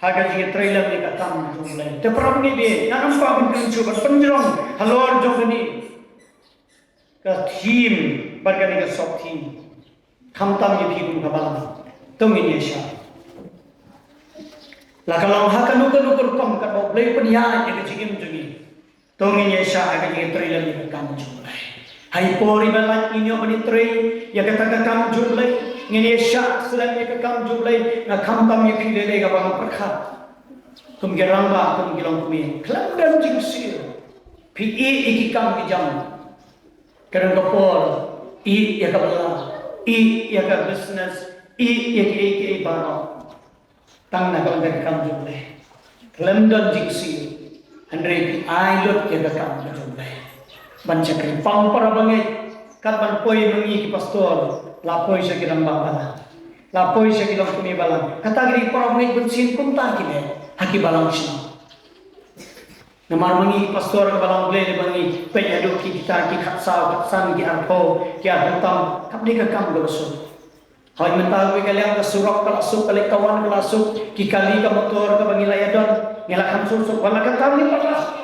haga jing trailer ni ka tam jumlai te para bangai be nanam pa bin kun chu ban penjrong halor jogani ka tim bargani ga sok tim kamtam ye phigum ka balam tongin yesha la kalau hakan nukur kom ka do play penya ye jigim jungi tongin yesha aga ye trailer ye kam jumlai hai pori balat inyo bani trei ya kata ka kam jumlai ngin yesha sedang ye ka kam jumlai na kamtam ye phigele ga bang perkha tum gerang ba tum gilong kumi klam dan jingsi pi iki kam ki jam karang kapor I ya ka bala I ya ka business I ya ki baro tang na ka kam jumle London jiksi andre ki ai lot ya ka kam jumle ban chakri pang para bangai kat ban poi mengi ki pastor la poi sa ki bala la poi sa ki kuni bala kata gri para bangai bensin kum ta ki be haki balang sino namar mengi pastor ka balang ble le bangi pe adu ki kita ki khatsa ki arpo ki atam kap de ka kam go so Hoy mentau kalian ke surok kelasuk kali kawan kelasuk kikali ke motor ke bangilayadon ngelakan susuk wala kan kami pernah.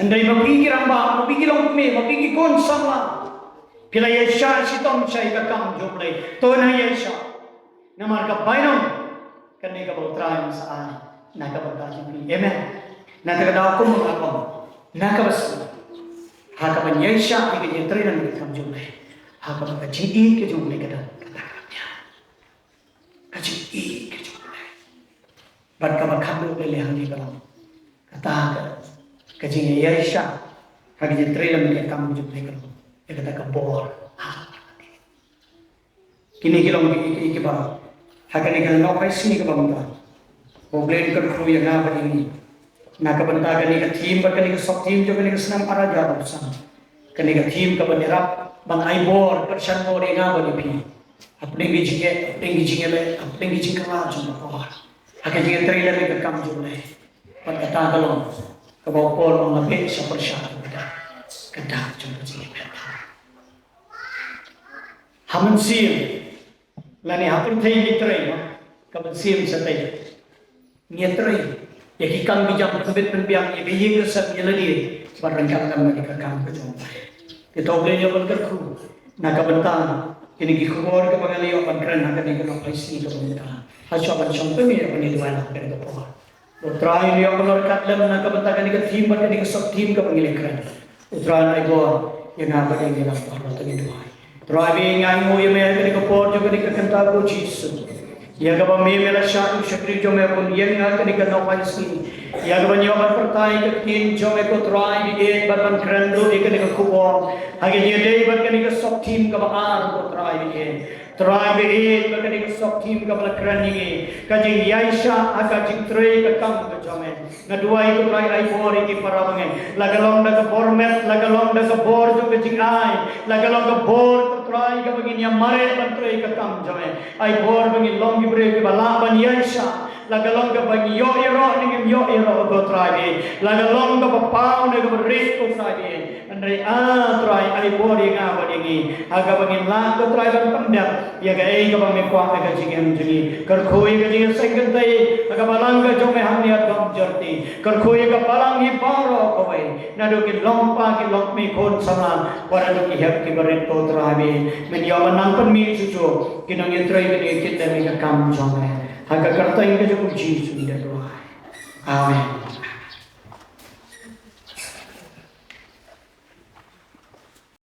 Andai mapikir amba, mapikir lang kami, mapikir kon sama. Pila Yesha si tom chay ka kam joblay. To na Yesha. Namar ka bainam kani ka bautrayan sa ani. Nakabagdaji ni. Amen. Nakagadaw ko mga akong. Nakabas. Hakapan Yesha ikajentri na kam joblay. Hakapan ka jii ka joblay ka Kajik kejumlah. Bad kabakado lelehang di dalam kata kajing Yesha hagi trailer mereka kamu jumlah kalau ya kata kebor. Kini kilong iki ba hagi ni kalau nak sini ke bangga. Problem kerja yang apa ini? Nak benda kani ke team berkani ke sok team juga kani ke senam araja bersama. Kani ke team ke benderap bang aibor persian bor yang apa ni? Apning gijinge le apning gijing kala jumpa pohar hake jinge trailer ke kam jumle pat kata kalong ke bawpol ang labi sa persya kada jumpa jinge beta hamun sim lani hapun thai litre kaban sim sa tay nietre yaki kam bijam kubit penbiang ye biye gesat yeladi barangkal kam ke kam ke jumpa itu boleh ban kerku naga bentan ini gikubor ke pangaliyo pagkran hanggang di kanong paisi ke pangaliyo. Hasyo akan siyang pumira paniduan ang ganito po. Utrahin niyo ang malorkat lang na kabantagan ni ka-team at ni ka-sok team ke pangilikan. Utrahin ay go, yung nga ba yung ilang pangaliyo paniduan. Utrahin nga mo yung may hanggang ni ka-por yung ni ka-kanta ko Jesus. Yang ba may mela siya yung syakri yung may pun yang nga ni kanong paisi. Yang ba niyo ang pertay ka-team yung may kutray bigay barban krando di ka ni ka-kupor. Hagi dia day berkani ke sok team ke baar ko try bigin berkani ke sok team ke balakran ni kajing Yesha aga jing tray ke kam ke jamen ngadua itu try ai bor iki para bangen lagalong da ke format lagalong da ke bor jo ke jing ai lagalong ke bor ke try ke begin yang mare ban tray ke kam jamen ai bor begin long gibre ke bala ban Yesha lagalong ke bagi yo ero ning yo ero go try lagalong ke pau ne ke beris ko try andai try ai bori nga badingi aga bangin la ko try ban pandap ya ga ei ga bang kwa ga jingem jingi kar khoi ga jing second tai aga balang ga jome hamni adom jorti kar khoi ga balang hi paro ko bai nadu ki lompa ki lokmi khon sama para du ki hep ki baret to trabe men yo manang pan mi chucho kinang ye try ga ni kit da mi ga kam jome aga karta inga jo ji su da do amen